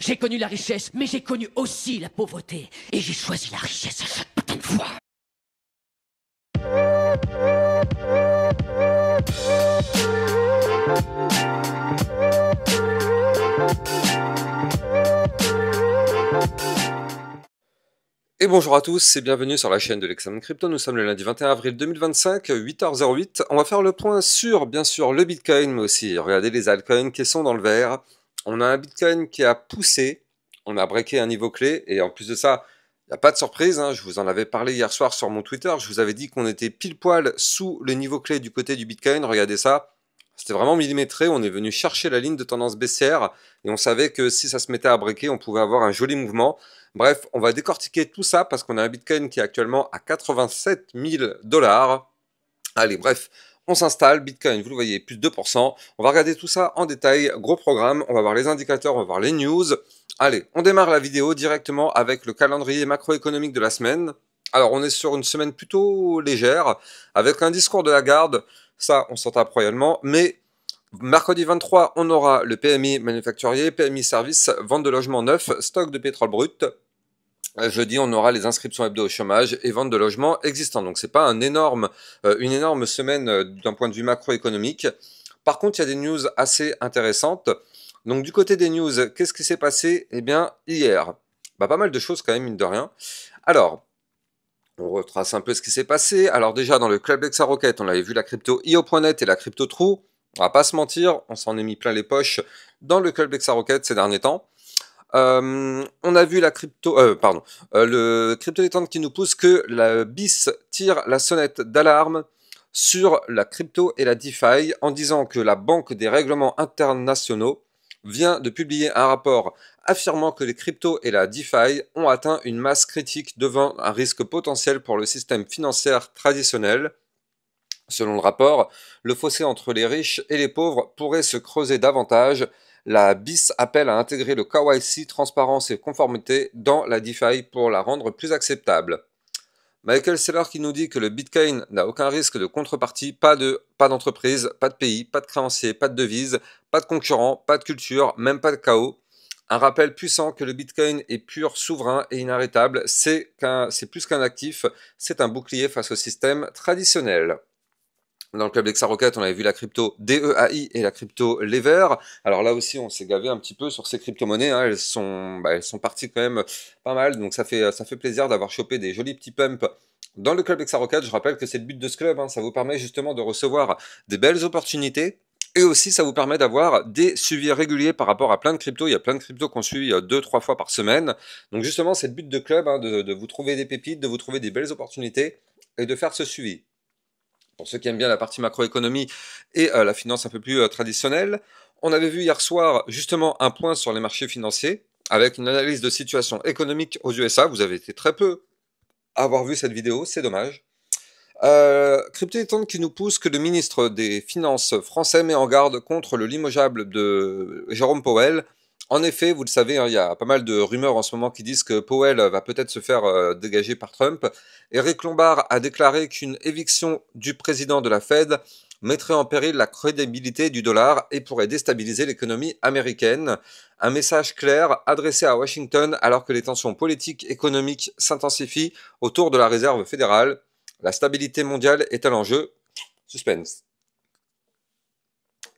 J'ai connu la richesse, mais j'ai connu aussi la pauvreté. Et j'ai choisi la richesse à chaque putain de fois. Et bonjour à tous et bienvenue sur la chaîne de l'Examen Crypto. Nous sommes le lundi 21 avril 2025, 8h08. On va faire le point sur, bien sûr, le Bitcoin, mais aussi, regardez les altcoins qui sont dans le vert. On a un Bitcoin qui a poussé, on a breaké un niveau clé, et en plus de ça, il n'y a pas de surprise, hein, je vous en avais parlé hier soir sur mon Twitter, je vous avais dit qu'on était pile poil sous le niveau clé du côté du Bitcoin, regardez ça. C'était vraiment millimétré, on est venu chercher la ligne de tendance baissière et on savait que si ça se mettait à breaker, on pouvait avoir un joli mouvement. Bref, on va décortiquer tout ça parce qu'on a un Bitcoin qui est actuellement à 87 000 $. Allez, bref, on s'installe, Bitcoin, vous le voyez, plus de 2%. On va regarder tout ça en détail, gros programme, on va voir les indicateurs, on va voir les news. Allez, on démarre la vidéo directement avec le calendrier macroéconomique de la semaine. Alors, on est sur une semaine plutôt légère, avec un discours de Lagarde, ça, on s'en tape royalement, mais mercredi 23, on aura le PMI manufacturier, PMI service, vente de logements neufs, stock de pétrole brut. Jeudi, on aura les inscriptions hebdo au chômage et vente de logements existants. Donc, c'est pas une énorme semaine d'un point de vue macroéconomique. Par contre, il y a des news assez intéressantes. Donc, du côté des news, qu'est-ce qui s'est passé? Eh bien, hier, pas mal de choses quand même, mine de rien. Alors, on retrace un peu ce qui s'est passé. Alors déjà, dans le Club Rocket, on avait vu la crypto io.net et la crypto True. On va pas se mentir, on s'en est mis plein les poches dans le Club Rocket ces derniers temps. On a vu la crypto, le crypto détente qui nous pousse que la BIS tire la sonnette d'alarme sur la crypto et la DeFi en disant que la Banque des règlements internationaux vient de publier un rapport affirmant que les cryptos et la DeFi ont atteint une masse critique devant un risque potentiel pour le système financier traditionnel. Selon le rapport, le fossé entre les riches et les pauvres pourrait se creuser davantage. La BIS appelle à intégrer le KYC, transparence et conformité dans la DeFi pour la rendre plus acceptable. Michael Saylor qui nous dit que le Bitcoin n'a aucun risque de contrepartie, pas d'entreprise, pas de pays, pas de créancier, pas de devise, pas de concurrent, pas de culture, même pas de chaos. Un rappel puissant que le Bitcoin est pur, souverain et inarrêtable, c'est plus qu'un actif, c'est un bouclier face au système traditionnel. Dans le Club Rocket, on avait vu la crypto DEAI et la crypto Lever. Alors là aussi, on s'est gavé un petit peu sur ces crypto-monnaies. Hein. Elles sont parties quand même pas mal. Donc ça fait plaisir d'avoir chopé des jolis petits pumps dans le Club Rocket. Je rappelle que c'est le but de ce club. Hein. Ça vous permet justement de recevoir des belles opportunités. Et aussi, ça vous permet d'avoir des suivis réguliers par rapport à plein de cryptos. Il y a plein de cryptos qu'on suit 2-3 fois par semaine. Donc justement, c'est le but de club, hein, de vous trouver des pépites, de vous trouver des belles opportunités et de faire ce suivi. Pour ceux qui aiment bien la partie macroéconomie et la finance un peu plus traditionnelle. On avait vu hier soir justement un point sur les marchés financiers avec une analyse de situation économique aux USA. Vous avez été très peu à avoir vu cette vidéo, c'est dommage. Crypto Détente qui nous pousse que le ministre des Finances français met en garde contre le limogeable de Jérôme Powell. En effet, vous le savez, hein, il y a pas mal de rumeurs en ce moment qui disent que Powell va peut-être se faire dégager par Trump. Eric Lombard a déclaré qu'une éviction du président de la Fed mettrait en péril la crédibilité du dollar et pourrait déstabiliser l'économie américaine. Un message clair adressé à Washington alors que les tensions politiques et économiques s'intensifient autour de la réserve fédérale. La stabilité mondiale est à l'enjeu. Suspense.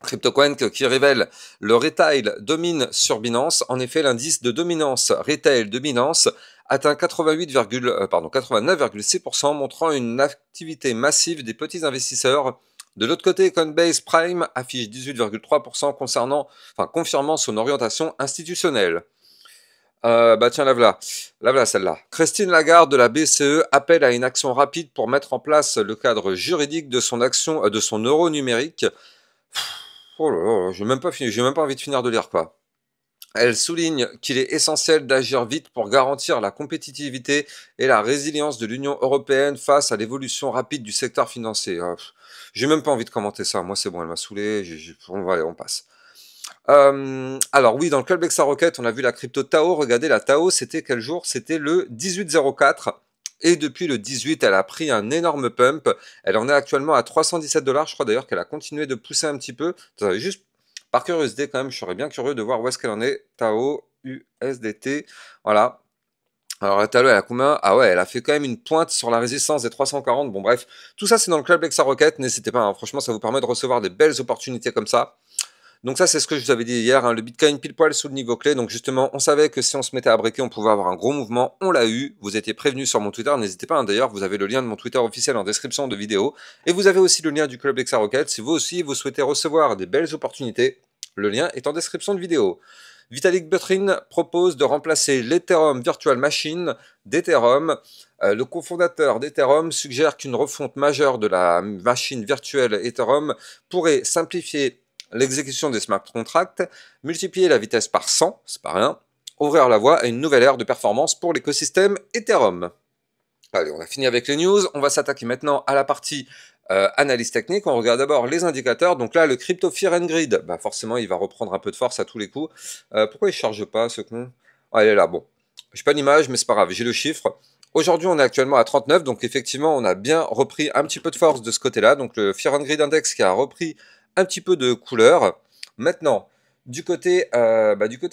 CryptoQuant qui révèle le retail domine sur Binance. En effet, l'indice de dominance retail de Binance atteint 89,6%, montrant une activité massive des petits investisseurs. De l'autre côté, Coinbase Prime affiche 18,3% confirmant son orientation institutionnelle. Tiens, la voilà celle-là. Christine Lagarde de la BCE appelle à une action rapide pour mettre en place le cadre juridique de son euro numérique. Oh là là, j'ai même pas envie de finir de lire quoi. Elle souligne qu'il est essentiel d'agir vite pour garantir la compétitivité et la résilience de l'Union européenne face à l'évolution rapide du secteur financier. J'ai même pas envie de commenter ça. Moi, c'est bon, elle m'a saoulé. On passe. Alors oui, dans le Club Rocket, on a vu la crypto Tao. Regardez, la Tao, c'était quel jour? C'était le 18/04. Et depuis le 18, elle a pris un énorme pump. Elle en est actuellement à 317 $. Je crois d'ailleurs qu'elle a continué de pousser un petit peu. Attendez, juste par curiosité quand même, je serais bien curieux de voir où est-ce qu'elle en est. Tao, USDT. Voilà. Alors la Talo, elle a combien? Ah ouais, elle a fait quand même une pointe sur la résistance des 340. Bon bref, tout ça c'est dans le club Lexa Rocket. N'hésitez pas, hein. Franchement ça vous permet de recevoir des belles opportunités comme ça. Donc ça c'est ce que je vous avais dit hier, hein. Le Bitcoin pile poil sous le niveau clé. Donc justement, on savait que si on se mettait à breaker, on pouvait avoir un gros mouvement. On l'a eu. Vous étiez prévenus sur mon Twitter. N'hésitez pas, hein. D'ailleurs, vous avez le lien de mon Twitter officiel en description de vidéo. Et vous avez aussi le lien du club Lexa Rocket. Si vous aussi vous souhaitez recevoir des belles opportunités, le lien est en description de vidéo. Vitalik Buterin propose de remplacer l'Ethereum Virtual Machine d'Ethereum. Le cofondateur d'Ethereum suggère qu'une refonte majeure de la machine virtuelle Ethereum pourrait simplifier l'exécution des smart contracts, multiplier la vitesse par 100, c'est pas rien, ouvrir la voie à une nouvelle ère de performance pour l'écosystème Ethereum. Allez, on a fini avec les news, on va s'attaquer maintenant à la partie analyse technique. On regarde d'abord les indicateurs. Donc là, le Crypto Fear and Greed, bah forcément, il va reprendre un peu de force à tous les coups. Pourquoi il charge pas, ce con? Ah, il est là, bon. J'ai pas d'image, mais c'est pas grave, j'ai le chiffre. Aujourd'hui, on est actuellement à 39, donc effectivement, on a bien repris un petit peu de force de ce côté-là. Donc le Fear and Greed Index qui a repris un petit peu de couleur. Maintenant, du côté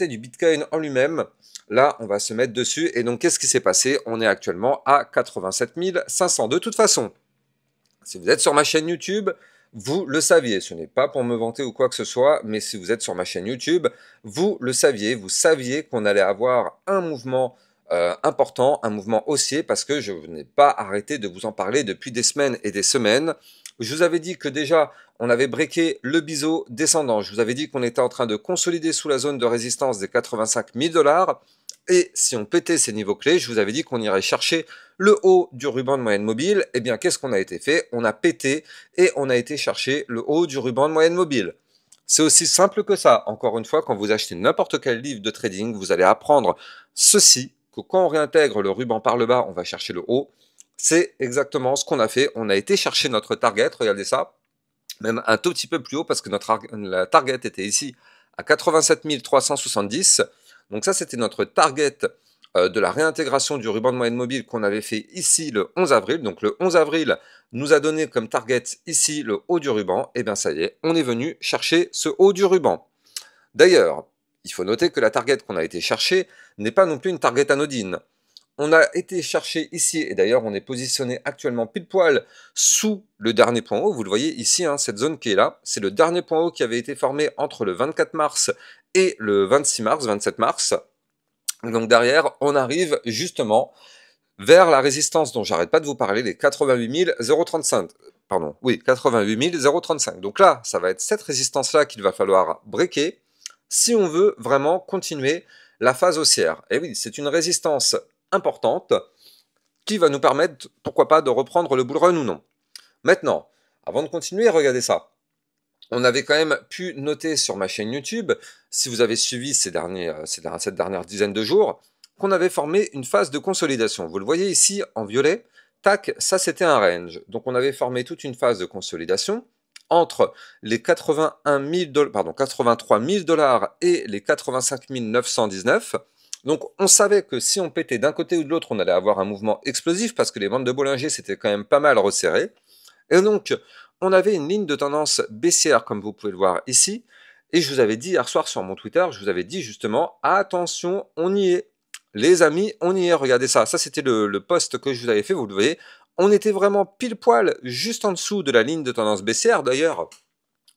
du Bitcoin en lui-même, là, on va se mettre dessus. Et donc, qu'est-ce qui s'est passé? On est actuellement à 87 500. De toute façon, si vous êtes sur ma chaîne YouTube, vous le saviez. Ce n'est pas pour me vanter ou quoi que ce soit, mais si vous êtes sur ma chaîne YouTube, vous le saviez. Vous saviez qu'on allait avoir un mouvement important, un mouvement haussier, parce que je n'ai pas arrêté de vous en parler depuis des semaines et des semaines. Je vous avais dit que déjà, on avait breaké le biseau descendant. Je vous avais dit qu'on était en train de consolider sous la zone de résistance des 85 000 $. Et si on pétait ces niveaux clés, je vous avais dit qu'on irait chercher le haut du ruban de moyenne mobile. Eh bien, qu'est-ce qu'on a été fait? On a pété et on a été chercher le haut du ruban de moyenne mobile. C'est aussi simple que ça. Encore une fois, quand vous achetez n'importe quel livre de trading, vous allez apprendre ceci, que quand on réintègre le ruban par le bas, on va chercher le haut. C'est exactement ce qu'on a fait. On a été chercher notre target, regardez ça, même un tout petit peu plus haut parce que la target était ici à 87 370. Donc ça, c'était notre target de la réintégration du ruban de moyenne mobile qu'on avait fait ici le 11 avril. Donc le 11 avril nous a donné comme target ici le haut du ruban. Et bien ça y est, on est venu chercher ce haut du ruban. D'ailleurs, il faut noter que la target qu'on a été chercher n'est pas non plus une target anodine. On a été chercher ici, et d'ailleurs on est positionné actuellement pile poil sous le dernier point haut. Vous le voyez ici, hein, cette zone qui est là, c'est le dernier point haut qui avait été formé entre le 24 mars et le 26 mars, 27 mars. Donc derrière, on arrive justement vers la résistance dont j'arrête pas de vous parler, les 88 035. Pardon, oui, 88 035. Donc là, ça va être cette résistance-là qu'il va falloir breaker si on veut vraiment continuer la phase haussière. Et oui, c'est une résistance importante qui va nous permettre, pourquoi pas, de reprendre le bull run ou non. Maintenant, avant de continuer, regardez ça. On avait quand même pu noter sur ma chaîne YouTube, si vous avez suivi cette dernière dizaine de jours, qu'on avait formé une phase de consolidation. Vous le voyez ici en violet, tac, ça c'était un range. Donc on avait formé toute une phase de consolidation entre les 83 000 $ et les 85 919. Donc on savait que si on pétait d'un côté ou de l'autre, on allait avoir un mouvement explosif parce que les bandes de Bollinger s'étaient quand même pas mal resserrées. Et donc on avait une ligne de tendance baissière comme vous pouvez le voir ici. Et je vous avais dit hier soir sur mon Twitter, je vous avais dit justement, attention, on y est. Les amis, on y est, regardez ça. Ça c'était le post que je vous avais fait, vous le voyez. On était vraiment pile poil juste en dessous de la ligne de tendance baissière. D'ailleurs,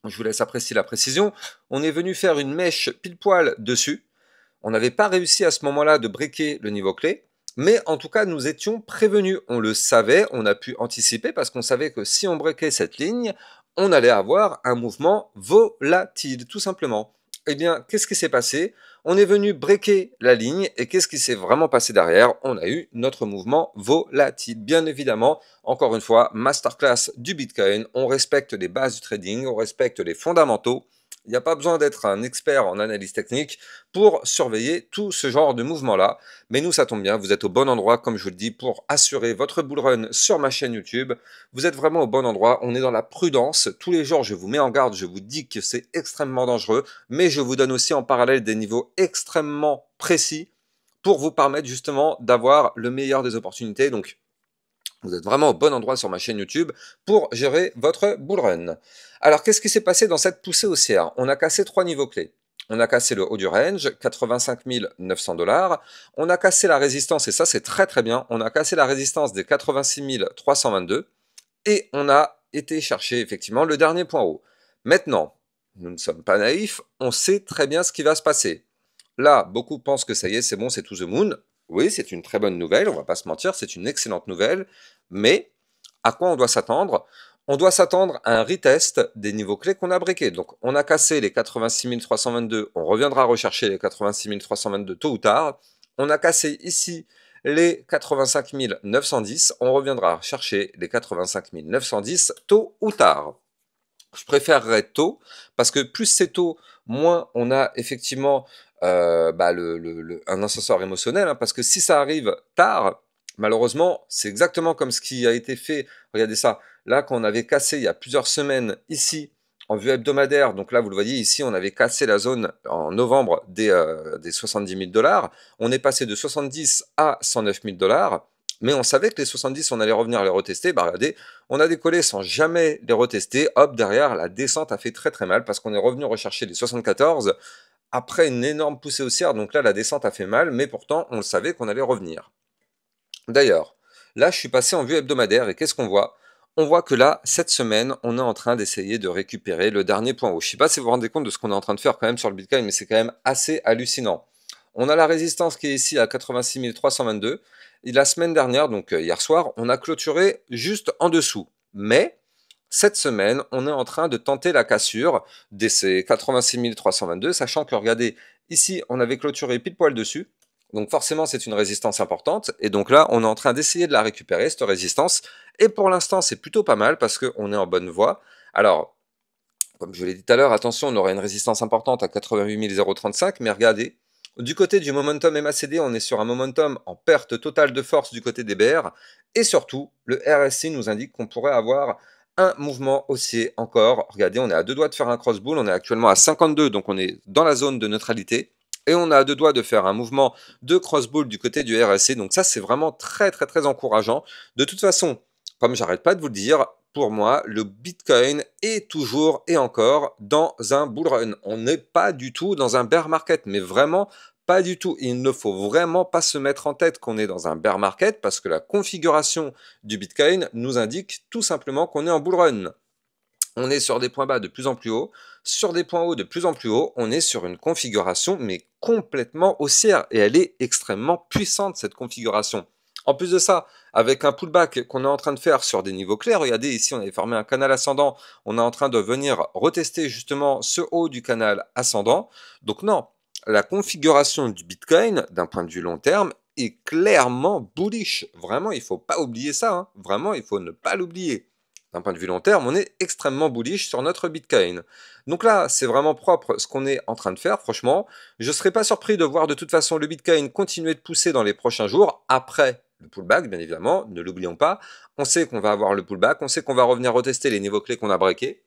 je vous laisse apprécier la précision. On est venu faire une mèche pile poil dessus. On n'avait pas réussi à ce moment-là de breaker le niveau clé, mais en tout cas, nous étions prévenus. On le savait, on a pu anticiper parce qu'on savait que si on breakait cette ligne, on allait avoir un mouvement volatile, tout simplement. Eh bien, qu'est-ce qui s'est passé? On est venu breaker la ligne et qu'est-ce qui s'est vraiment passé derrière? On a eu notre mouvement volatile. Bien évidemment, encore une fois, masterclass du Bitcoin. On respecte les bases du trading, on respecte les fondamentaux. Il n'y a pas besoin d'être un expert en analyse technique pour surveiller tout ce genre de mouvement-là. Mais nous, ça tombe bien, vous êtes au bon endroit, comme je vous le dis, pour assurer votre bull run sur ma chaîne YouTube. Vous êtes vraiment au bon endroit, on est dans la prudence. Tous les jours, je vous mets en garde, je vous dis que c'est extrêmement dangereux, mais je vous donne aussi en parallèle des niveaux extrêmement précis pour vous permettre justement d'avoir le meilleur des opportunités. Donc, vous êtes vraiment au bon endroit sur ma chaîne YouTube pour gérer votre bull run. Alors, qu'est-ce qui s'est passé dans cette poussée haussière? On a cassé 3 niveaux clés. On a cassé le haut du range, 85 900 $. On a cassé la résistance, et ça c'est très très bien, on a cassé la résistance des 86 322, et on a été chercher effectivement le dernier point haut. Maintenant, nous ne sommes pas naïfs, on sait très bien ce qui va se passer. Là, beaucoup pensent que ça y est, c'est bon, c'est to the moon. Oui, c'est une très bonne nouvelle, on va pas se mentir, c'est une excellente nouvelle, mais à quoi on doit s'attendre? On doit s'attendre à un retest des niveaux clés qu'on a briqués. Donc, on a cassé les 86 322, on reviendra rechercher les 86 322 tôt ou tard. On a cassé ici les 85 910, on reviendra chercher les 85 910 tôt ou tard. Je préférerais tôt, parce que plus c'est tôt, moins on a effectivement un ascenseur émotionnel, hein, parce que si ça arrive tard, malheureusement, c'est exactement comme ce qui a été fait. Regardez ça, là, quand on avait cassé il y a plusieurs semaines ici, en vue hebdomadaire, donc là, vous le voyez ici, on avait cassé la zone en novembre des 70 000 $. On est passé de 70 à 109 000 $. Mais on savait que les 70, on allait revenir les retester. Bah regardez, on a décollé sans jamais les retester. Hop, derrière, la descente a fait très très mal parce qu'on est revenu rechercher les 74 après une énorme poussée haussière. Donc là, la descente a fait mal, mais pourtant, on le savait qu'on allait revenir. D'ailleurs, là, je suis passé en vue hebdomadaire et qu'est-ce qu'on voit? On voit que là, cette semaine, on est en train d'essayer de récupérer le dernier point haut. Je ne sais pas si vous vous rendez compte de ce qu'on est en train de faire quand même sur le Bitcoin, mais c'est quand même assez hallucinant. On a la résistance qui est ici à 86 322. Et la semaine dernière, donc hier soir, on a clôturé juste en dessous. Mais cette semaine, on est en train de tenter la cassure de ces 86 322, sachant que, regardez, ici, on avait clôturé pile poil dessus. Donc forcément, c'est une résistance importante. Et donc là, on est en train d'essayer de la récupérer, cette résistance. Et pour l'instant, c'est plutôt pas mal parce qu'on est en bonne voie. Alors, comme je l'ai dit tout à l'heure, attention, on aura une résistance importante à 88 035, mais regardez, du côté du momentum MACD, on est sur un momentum en perte totale de force du côté des BR, et surtout, le RSI nous indique qu'on pourrait avoir un mouvement haussier encore. Regardez, on est à deux doigts de faire un cross-bull, on est actuellement à 52, donc on est dans la zone de neutralité, et on a à deux doigts de faire un mouvement de cross-bull du côté du RSI, donc ça c'est vraiment très très très encourageant. De toute façon, comme j'arrête pas de vous le dire, pour moi, le Bitcoin est toujours et encore dans un bull run. On n'est pas du tout dans un bear market, mais vraiment pas du tout. Il ne faut vraiment pas se mettre en tête qu'on est dans un bear market parce que la configuration du Bitcoin nous indique tout simplement qu'on est en bull run. On est sur des points bas de plus en plus haut, sur des points hauts de plus en plus haut, on est sur une configuration mais complètement haussière et elle est extrêmement puissante cette configuration. En plus de ça, avec un pullback qu'on est en train de faire sur des niveaux clairs, regardez ici on avait formé un canal ascendant, on est en train de venir retester justement ce haut du canal ascendant. Donc non, la configuration du Bitcoin d'un point de vue long terme est clairement bullish. Vraiment, il ne faut pas oublier ça, hein. Vraiment, il faut ne pas l'oublier. D'un point de vue long terme, on est extrêmement bullish sur notre Bitcoin. Donc là, c'est vraiment propre ce qu'on est en train de faire, franchement. Je ne serais pas surpris de voir de toute façon le Bitcoin continuer de pousser dans les prochains jours, après le pullback, bien évidemment, ne l'oublions pas. On sait qu'on va avoir le pullback, on sait qu'on va revenir retester les niveaux clés qu'on a breakés.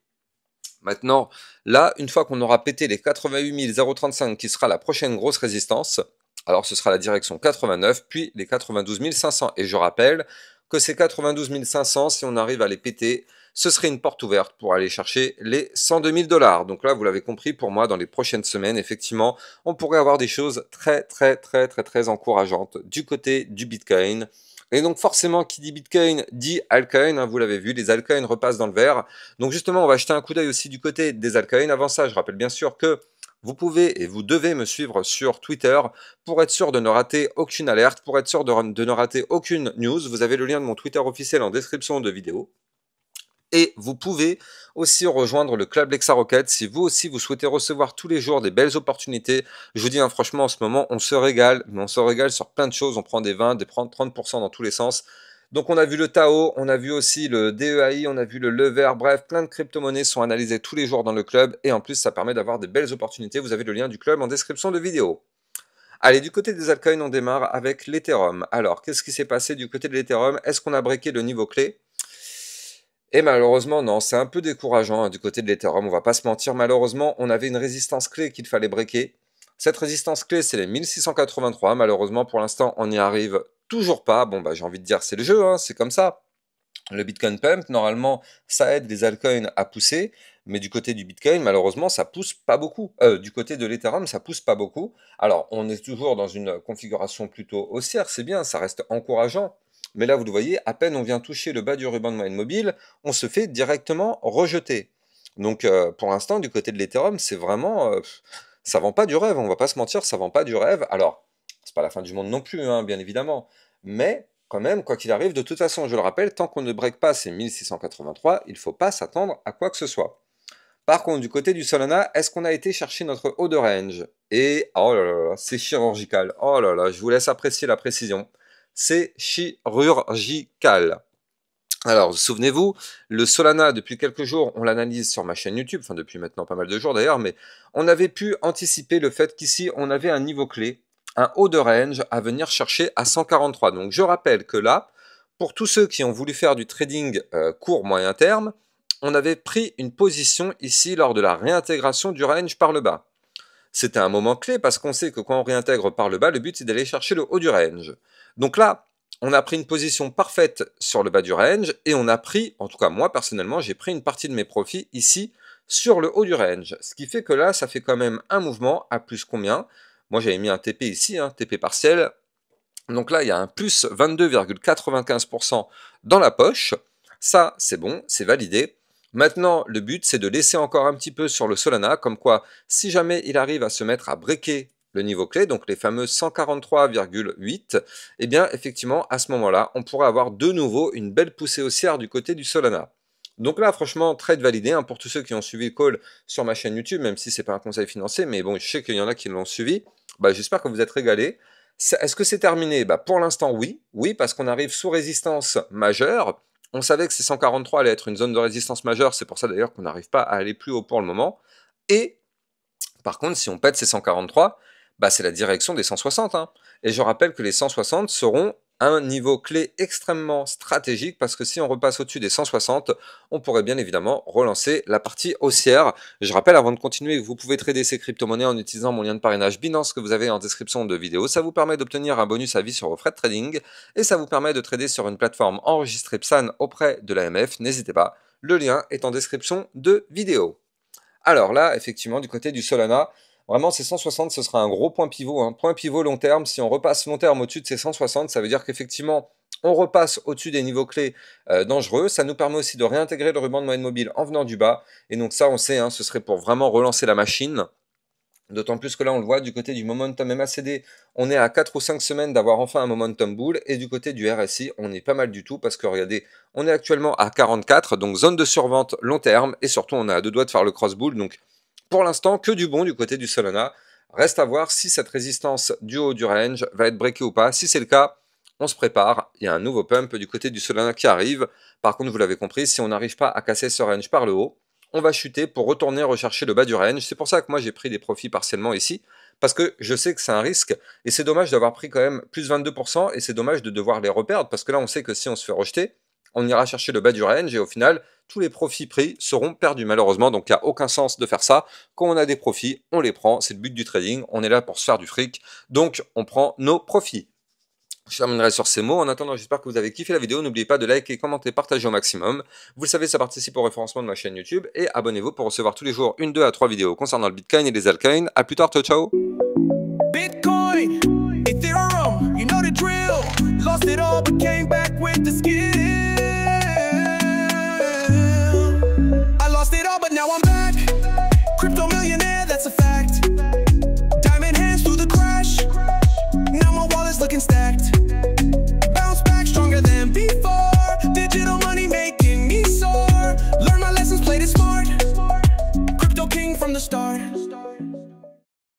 Maintenant, là, une fois qu'on aura pété les 88 035, qui sera la prochaine grosse résistance, alors ce sera la direction 89, puis les 92 500. Et je rappelle que ces 92 500, si on arrive à les péter, ce serait une porte ouverte pour aller chercher les 102 000 $. Donc là, vous l'avez compris, pour moi, dans les prochaines semaines, effectivement, on pourrait avoir des choses très, très, très, très, très encourageantes du côté du Bitcoin. Et donc forcément, qui dit Bitcoin dit altcoin, hein, vous l'avez vu, les altcoins repassent dans le vert. Donc justement, on va jeter un coup d'œil aussi du côté des altcoins. Avant ça, je rappelle bien sûr que vous pouvez et vous devez me suivre sur Twitter pour être sûr de ne rater aucune alerte, pour être sûr de ne rater aucune news. Vous avez le lien de mon Twitter officiel en description de vidéo. Et vous pouvez aussi rejoindre le club Lexa Rocket si vous aussi vous souhaitez recevoir tous les jours des belles opportunités. Je vous dis hein, franchement en ce moment on se régale, mais on se régale sur plein de choses. On prend des 20, des 30% dans tous les sens. Donc on a vu le Tao, on a vu aussi le DEAI, on a vu le Lever, bref, plein de crypto-monnaies sont analysées tous les jours dans le club et en plus ça permet d'avoir des belles opportunités. Vous avez le lien du club en description de vidéo. Allez, du côté des altcoins, on démarre avec l'Ethereum. Alors, qu'est-ce qui s'est passé du côté de l'Ethereum? Est-ce qu'on a breaké le niveau clé? Et malheureusement, non, c'est un peu décourageant hein, du côté de l'Ethereum, on va pas se mentir. Malheureusement, on avait une résistance clé qu'il fallait breaker. Cette résistance clé, c'est les 1683. Malheureusement, pour l'instant, on n'y arrive toujours pas. Bon, bah, j'ai envie de dire, c'est le jeu, hein, c'est comme ça. Le Bitcoin Pump, normalement, ça aide les altcoins à pousser. Mais du côté du Bitcoin, malheureusement, ça pousse pas beaucoup. Du côté de l'Ethereum, ça pousse pas beaucoup. Alors, on est toujours dans une configuration plutôt haussière, c'est bien, ça reste encourageant. Mais là, vous le voyez, à peine on vient toucher le bas du ruban de moyenne mobile, on se fait directement rejeter. Donc, pour l'instant, du côté de l'Ethereum, c'est vraiment... ça vend pas du rêve, on va pas se mentir, ça vend pas du rêve. Alors, c'est pas la fin du monde non plus, hein, bien évidemment. Mais, quand même, quoi qu'il arrive, de toute façon, je le rappelle, tant qu'on ne break pas ces 1683, il ne faut pas s'attendre à quoi que ce soit. Par contre, du côté du Solana, est-ce qu'on a été chercher notre haut de range? Et, oh là là, c'est chirurgical. Oh là là, je vous laisse apprécier la précision. C'est chirurgical. Alors, souvenez-vous, le Solana, depuis quelques jours, on l'analyse sur ma chaîne YouTube, enfin depuis maintenant pas mal de jours d'ailleurs, mais on avait pu anticiper le fait qu'ici, on avait un niveau clé, un haut de range à venir chercher à 143. Donc, je rappelle que là, pour tous ceux qui ont voulu faire du trading court-moyen terme, on avait pris une position ici lors de la réintégration du range par le bas. C'était un moment clé parce qu'on sait que quand on réintègre par le bas, le but c'est d'aller chercher le haut du range. Donc là, on a pris une position parfaite sur le bas du range et on a pris, en tout cas moi personnellement, j'ai pris une partie de mes profits ici sur le haut du range. Ce qui fait que là, ça fait quand même un mouvement à plus combien? Moi j'avais mis un TP ici, TP partiel. Donc là, il y a un plus 22,95% dans la poche. Ça, c'est bon, c'est validé. Maintenant, le but, c'est de laisser encore un petit peu sur le Solana, comme quoi, si jamais il arrive à se mettre à breaker le niveau clé, donc les fameux 143,8, eh bien, effectivement, à ce moment-là, on pourrait avoir de nouveau une belle poussée haussière du côté du Solana. Donc là, franchement, trade validé, pour tous ceux qui ont suivi le call sur ma chaîne YouTube, même si c'est pas un conseil financier, mais bon, je sais qu'il y en a qui l'ont suivi. J'espère que vous êtes régalés. Est-ce que c'est terminé? Pour l'instant, oui. Oui, parce qu'on arrive sous résistance majeure. On savait que ces 143 allait être une zone de résistance majeure. C'est pour ça d'ailleurs qu'on n'arrive pas à aller plus haut pour le moment. Et, par contre, si on pète ces 143, c'est la direction des 160. Et je rappelle que les 160 seront un niveau clé extrêmement stratégique parce que si on repasse au-dessus des 160, on pourrait bien évidemment relancer la partie haussière. Je rappelle avant de continuer que vous pouvez trader ces crypto-monnaies en utilisant mon lien de parrainage Binance que vous avez en description de vidéo. Ça vous permet d'obtenir un bonus à vie sur vos frais de trading et ça vous permet de trader sur une plateforme enregistrée PSAN auprès de l'AMF. N'hésitez pas, le lien est en description de vidéo. Alors là, effectivement, du côté du Solana, vraiment, ces 160, ce sera un gros point pivot. Point pivot long terme, si on repasse long terme au-dessus de ces 160, ça veut dire qu'effectivement, on repasse au-dessus des niveaux clés dangereux. Ça nous permet aussi de réintégrer le ruban de moyenne mobile en venant du bas. Et donc ça, on sait, ce serait pour vraiment relancer la machine. D'autant plus que là, on le voit, du côté du momentum MACD, on est à 4 ou 5 semaines d'avoir enfin un momentum bull. Et du côté du RSI, on est pas mal du tout parce que regardez, on est actuellement à 44, donc zone de survente long terme. Et surtout, on est à 2 doigts de faire le cross bull. Donc, pour l'instant, que du bon du côté du Solana. Reste à voir si cette résistance du haut du range va être breakée ou pas. Si c'est le cas, on se prépare. Il y a un nouveau pump du côté du Solana qui arrive. Par contre, vous l'avez compris, si on n'arrive pas à casser ce range par le haut, on va chuter pour retourner rechercher le bas du range. C'est pour ça que moi, j'ai pris des profits partiellement ici. Parce que je sais que c'est un risque. Et c'est dommage d'avoir pris quand même plus 22%. Et c'est dommage de devoir les reperdre. Parce que là, on sait que si on se fait rejeter, on ira chercher le bas du range. Et au final, tous les profits pris seront perdus malheureusement, donc il n'y a aucun sens de faire ça. Quand on a des profits, on les prend, c'est le but du trading, on est là pour se faire du fric, donc on prend nos profits. Je terminerai sur ces mots. En attendant, j'espère que vous avez kiffé la vidéo. N'oubliez pas de liker, commenter, partager au maximum. Vous le savez, ça participe au référencement de ma chaîne YouTube. Et abonnez-vous pour recevoir tous les jours 1, 2 à 3 vidéos concernant le Bitcoin et les altcoins. A plus tard, ciao ciao. Bitcoin, Ethereum, you know the drill. Lost it all but came back with the skill. I lost it all but now I'm back. Crypto millionaire, that's a fact. Diamond hands through the crash. Now my wallet's looking stacked.